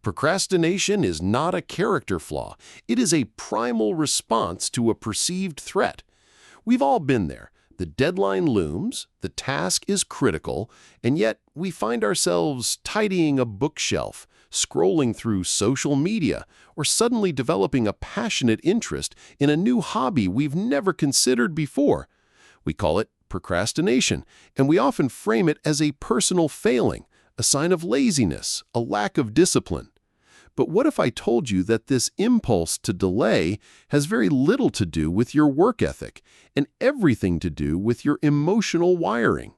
Procrastination is not a character flaw. It is a primal response to a perceived threat. We've all been there. The deadline looms, the task is critical, and yet we find ourselves tidying a bookshelf, scrolling through social media, or suddenly developing a passionate interest in a new hobby we've never considered before. We call it procrastination, and we often frame it as a personal failing, a sign of laziness, a lack of discipline. But what if I told you that this impulse to delay has very little to do with your work ethic and everything to do with your emotional wiring?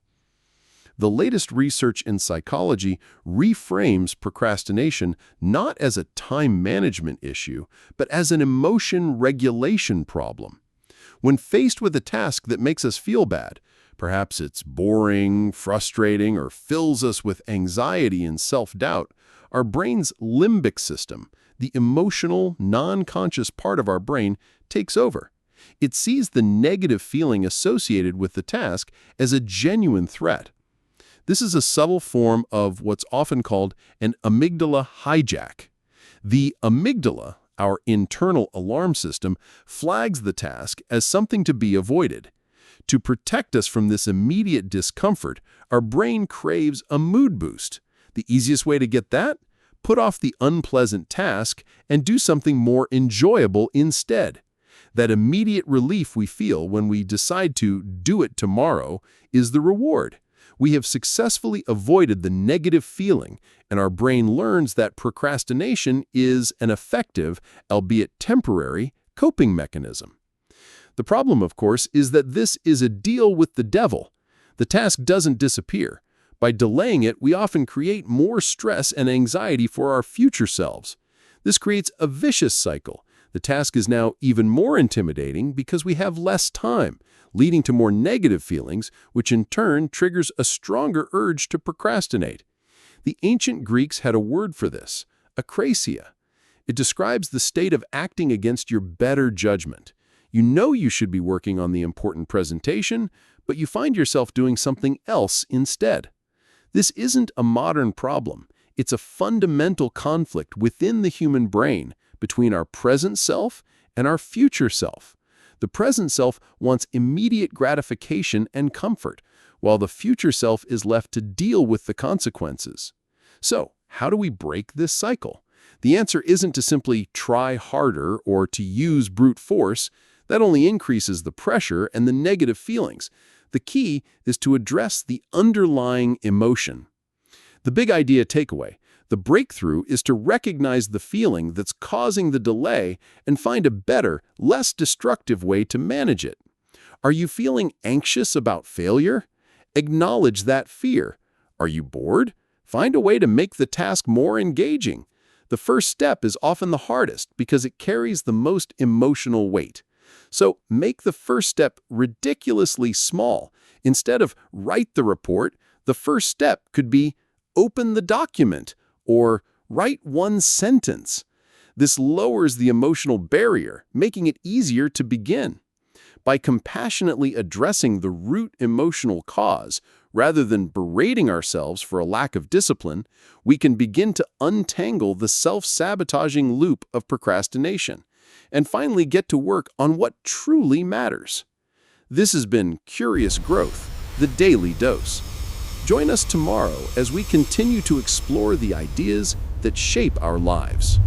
The latest research in psychology reframes procrastination not as a time management issue, but as an emotion regulation problem. When faced with a task that makes us feel bad, perhaps it's boring, frustrating, or fills us with anxiety and self-doubt, our brain's limbic system, the emotional, non-conscious part of our brain, takes over. It sees the negative feeling associated with the task as a genuine threat. This is a subtle form of what's often called an amygdala hijack. The amygdala, our internal alarm system, flags the task as something to be avoided. To protect us from this immediate discomfort, our brain craves a mood boost. The easiest way to get that? Put off the unpleasant task and do something more enjoyable instead. That immediate relief we feel when we decide to do it tomorrow is the reward. We have successfully avoided the negative feeling, and our brain learns that procrastination is an effective, albeit temporary, coping mechanism. The problem, of course, is that this is a deal with the devil. The task doesn't disappear. By delaying it, we often create more stress and anxiety for our future selves. This creates a vicious cycle. The task is now even more intimidating because we have less time, leading to more negative feelings, which in turn triggers a stronger urge to procrastinate. The ancient Greeks had a word for this, Akrasia. It describes the state of acting against your better judgment. You know you should be working on the important presentation, but you find yourself doing something else instead. This isn't a modern problem. It's a fundamental conflict within the human brain between our present self and our future self. The present self wants immediate gratification and comfort, while the future self is left to deal with the consequences. So, how do we break this cycle? The answer isn't to simply try harder or to use brute force. That only increases the pressure and the negative feelings. The key is to address the underlying emotion. The big idea takeaway, the breakthrough, is to recognize the feeling that's causing the delay and find a better, less destructive way to manage it. Are you feeling anxious about failure? Acknowledge that fear. Are you bored? Find a way to make the task more engaging. The first step is often the hardest because it carries the most emotional weight. So make the first step ridiculously small. Instead of write the report, the first step could be open the document or write one sentence. This lowers the emotional barrier, making it easier to begin. By compassionately addressing the root emotional cause, rather than berating ourselves for a lack of discipline, we can begin to untangle the self-sabotaging loop of procrastination and finally get to work on what truly matters. This has been Curious Growth, the Daily Dose. Join us tomorrow as we continue to explore the ideas that shape our lives.